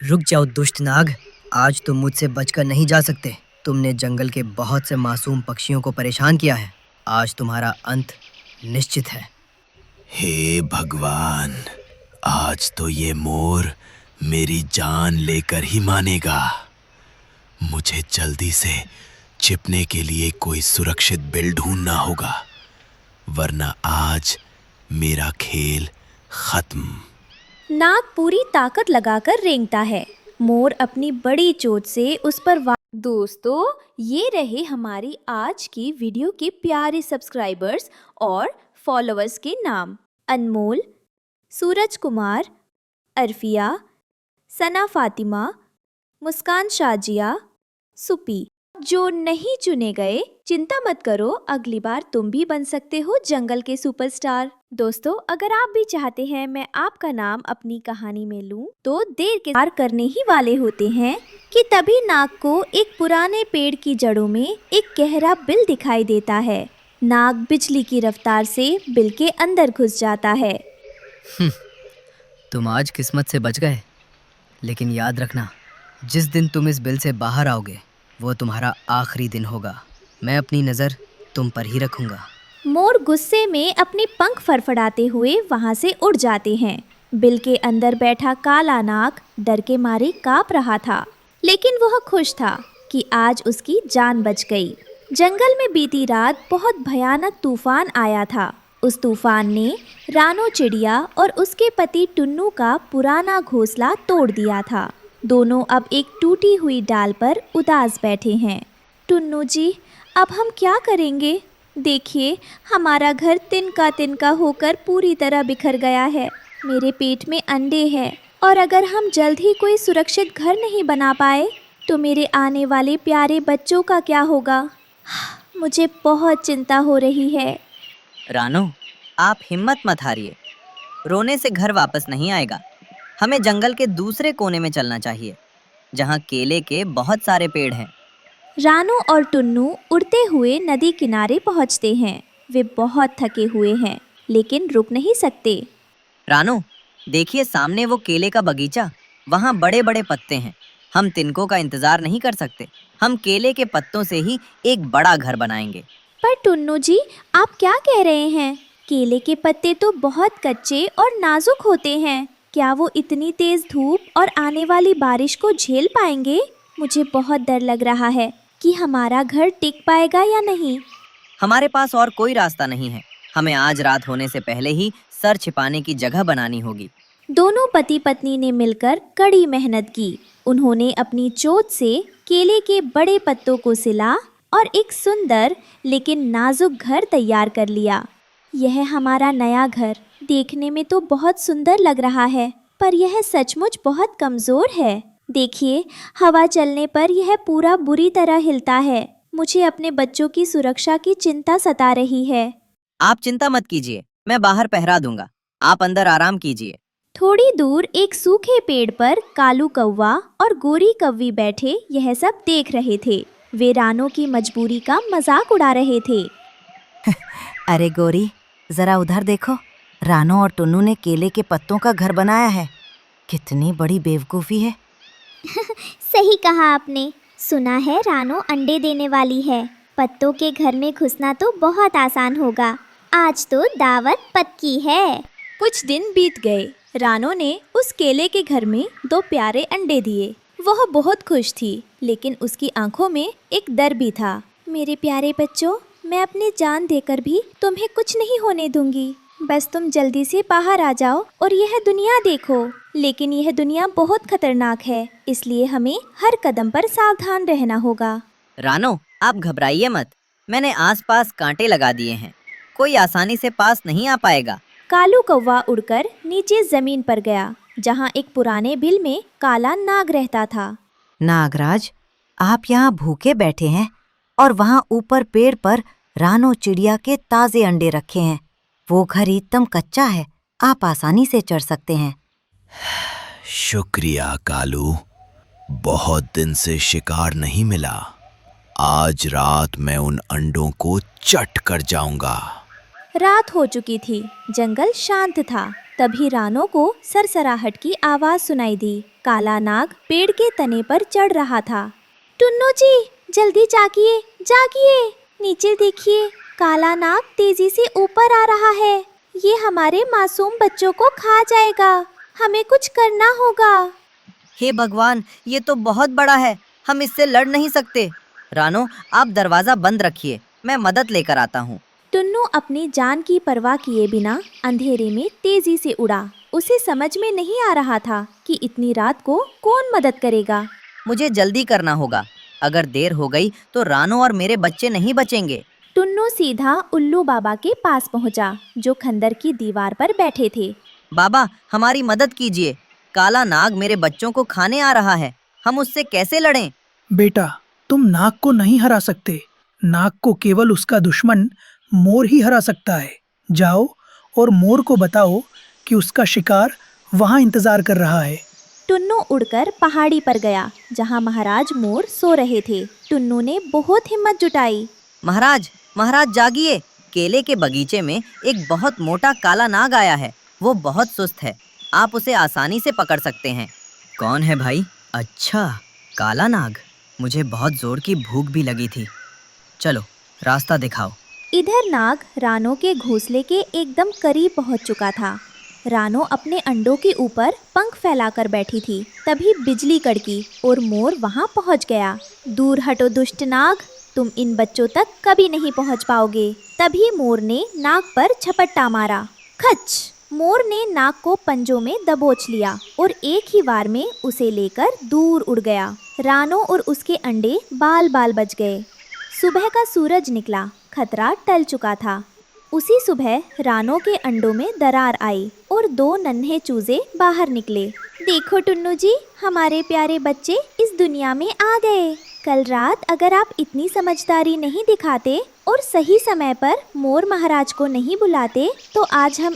रुक जाओ दुष्ट नाग। आज तुम मुझसे बचकर नहीं जा सकते। तुमने जंगल के बहुत से मासूम पक्षियों को परेशान किया है। आज तुम्हारा अंत निश्चित है। हे भगवान, आज तो ये मोर मेरी जान लेकर ही मानेगा। मुझे जल्दी से छिपने के लिए कोई सुरक्षित बिल ढूंढना होगा, वरना आज मेरा खेल खत्म। नाग पूरी ताकत लगाकर रेंगता है। मोर अपनी बड़ी चोंच से उस पर दोस्तों, ये रहे हमारी आज की वीडियो के प्यारे सब्सक्राइबर्स और फॉलोअर्स के नाम। अनमोल, सूरज कुमार, अरफिया, सना फातिमा, मुस्कान शाजिया, सुपी। जो नहीं चुने गए, चिंता मत करो, अगली बार तुम भी बन सकते हो जंगल के सुपरस्टार। दोस्तों, अगर आप भी चाहते हैं मैं आपका नाम अपनी कहानी में लूं, तो देर के पार करने ही वाले होते हैं कि तभी नाग को एक पुराने पेड़ की जड़ों में एक गहरा बिल दिखाई देता है। नाग बिजली की रफ्तार से बिल के अंदर घुस जाता है। तुम आज किस्मत से बच गए, लेकिन याद रखना, जिस दिन तुम इस बिल से बाहर आओगे वो तुम्हारा आखिरी दिन होगा। मैं अपनी नज़र तुम पर ही रखूंगा। मोर गुस्से में अपने पंख फड़फड़ाते हुए वहां से उड़ जाते हैं। बिल के अंदर बैठा काला नाग डर के मारे कांप रहा था, लेकिन वह खुश था कि आज उसकी जान बच गई। जंगल में बीती रात बहुत भयानक तूफान आया था। उस तूफान ने रानो चिड़िया और उसके पति टुन्नू का पुराना घोंसला तोड़ दिया था। दोनों अब एक टूटी हुई डाल पर उदास बैठे हैं। टुन्नू जी, अब हम क्या करेंगे? देखिए, हमारा घर तिनका होकर पूरी तरह बिखर गया है। मेरे पेट में अंडे हैं, और अगर हम जल्द ही कोई सुरक्षित घर नहीं बना पाए तो मेरे आने वाले प्यारे बच्चों का क्या होगा? मुझे बहुत चिंता हो रही है। रानो, आप हिम्मत मत हारिए। रोने से घर वापस नहीं आएगा। हमें जंगल के दूसरे कोने में चलना चाहिए, जहाँ केले के बहुत सारे पेड़ हैं। रानो और टुन्नू उड़ते हुए नदी किनारे पहुँचते हैं। वे बहुत थके हुए हैं, लेकिन रुक नहीं सकते। रानो, देखिए सामने वो केले का बगीचा। वहाँ बड़े बड़े पत्ते हैं। हम तिनकों का इंतजार नहीं कर सकते। हम केले के पत्तों से ही एक बड़ा घर बनाएंगे। पर टुन्नू जी, आप क्या कह रहे हैं? केले के पत्ते तो बहुत कच्चे और नाजुक होते हैं। क्या वो इतनी तेज धूप और आने वाली बारिश को झेल पाएंगे? मुझे बहुत डर लग रहा है कि हमारा घर टिक पाएगा या नहीं। हमारे पास और कोई रास्ता नहीं है। हमें आज रात होने से पहले ही सर छिपाने की जगह बनानी होगी। दोनों पति पत्नी ने मिलकर कड़ी मेहनत की। उन्होंने अपनी चोंच से केले के बड़े पत्तों को सिला और एक सुंदर लेकिन नाजुक घर तैयार कर लिया। यह हमारा नया घर देखने में तो बहुत सुंदर लग रहा है, पर यह सचमुच बहुत कमज़ोर है। देखिए, हवा चलने पर यह पूरा बुरी तरह हिलता है। मुझे अपने बच्चों की सुरक्षा की चिंता सता रही है। आप चिंता मत कीजिए, मैं बाहर पहरा दूंगा। आप अंदर आराम कीजिए। थोड़ी दूर एक सूखे पेड़ पर कालू कौवा और गोरी कौवी बैठे यह सब देख रहे थे। वे रानो की मजबूरी का मजाक उड़ा रहे थे। अरे गोरी, जरा उधर देखो। रानो और टुन्नू ने केले के पत्तों का घर बनाया है। कितनी बड़ी बेवकूफ़ी है। सही कहा आपने। सुना है रानो अंडे देने वाली है। पत्तों के घर में घुसना तो बहुत आसान होगा। आज तो दावत पक्की है। कुछ दिन बीत गए। रानो ने उस केले के घर में 2 प्यारे अंडे दिए। वह बहुत खुश थी, लेकिन उसकी आंखों में एक डर भी था। मेरे प्यारे बच्चों, मैं अपनी जान देकर भी तुम्हें कुछ नहीं होने दूंगी। बस तुम जल्दी से बाहर आ जाओ और यह दुनिया देखो। लेकिन यह दुनिया बहुत खतरनाक है, इसलिए हमें हर कदम पर सावधान रहना होगा। रानो, आप घबराइए मत। मैंने आसपास कांटे लगा दिए हैं। कोई आसानी से पास नहीं आ पाएगा। कालू कौवा उड़कर नीचे जमीन पर गया, जहाँ एक पुराने बिल में काला नाग रहता था। नागराज, आप यहाँ भूखे बैठे हैं और वहाँ ऊपर पेड़ पर रानो चिड़िया के ताजे अंडे रखे हैं। वो घर एकदम कच्चा है, आप आसानी से चढ़ सकते हैं। शुक्रिया कालू, बहुत दिन से शिकार नहीं मिला। आज रात मैं उन अंडों को चट कर जाऊंगा। रात हो चुकी थी, जंगल शांत था। तभी रानो को सरसराहट की आवाज सुनाई दी। काला नाग पेड़ के तने पर चढ़ रहा था। टुन्नू जी, जल्दी जागिए, जागिए, नीचे देखिए, काला नाग तेजी से ऊपर आ रहा है। ये हमारे मासूम बच्चों को खा जाएगा, हमें कुछ करना होगा। हे भगवान, ये तो बहुत बड़ा है, हम इससे लड़ नहीं सकते। रानो, आप दरवाजा बंद रखिए, मैं मदद लेकर आता हूँ। टुन्नू अपनी जान की परवाह किए बिना अंधेरे में तेजी से उड़ा। उसे समझ में नहीं आ रहा था कि इतनी रात को कौन मदद करेगा। मुझे जल्दी करना होगा, अगर देर हो गई तो रानो और मेरे बच्चे नहीं बचेंगे। टुन्नू सीधा उल्लू बाबा के पास पहुंचा, जो खंडर की दीवार पर बैठे थे। बाबा, हमारी मदद कीजिए, काला नाग मेरे बच्चों को खाने आ रहा है, हम उससे कैसे लड़ें? बेटा, तुम नाग को नहीं हरा सकते। नाग को केवल उसका दुश्मन मोर ही हरा सकता है। जाओ और मोर को बताओ कि उसका शिकार वहाँ इंतजार कर रहा है। टुन्नू उड़कर पहाड़ी पर गया, जहाँ महाराज मोर सो रहे थे। टुन्नू ने बहुत हिम्मत जुटाई। महाराज, महाराज जागिए, केले के बगीचे में एक बहुत मोटा काला नाग आया है। वो बहुत सुस्त है, आप उसे आसानी से पकड़ सकते हैं। कौन है भाई? अच्छा, काला नाग। मुझे बहुत जोर की भूख भी लगी थी। चलो, रास्ता दिखाओ। इधर नाग रानो के घोंसले के एकदम करीब पहुंच चुका था। रानो अपने अंडों के ऊपर पंख फैलाकर बैठी थी। तभी बिजली कड़की और मोर वहां पहुंच गया। दूर हटो दुष्ट नाग, तुम इन बच्चों तक कभी नहीं पहुंच पाओगे। तभी मोर ने नाग पर झपट्टा मारा। खच! मोर ने नाग को पंजों में दबोच लिया और एक ही वार में उसे लेकर दूर उड़ गया। रानो और उसके अंडे बाल बाल बच गए। सुबह का सूरज निकला, खतरा टल चुका था। उसी सुबह रानो के अंडों में दरार आई और 2 नन्हे चूजे बाहर निकले। देखो टुन्नू जी, हमारे प्यारे बच्चे इस दुनिया में आ गए। कल रात अगर आप इतनी समझदारी नहीं दिखाते और सही समय पर मोर महाराज को नहीं बुलाते, तो आज हम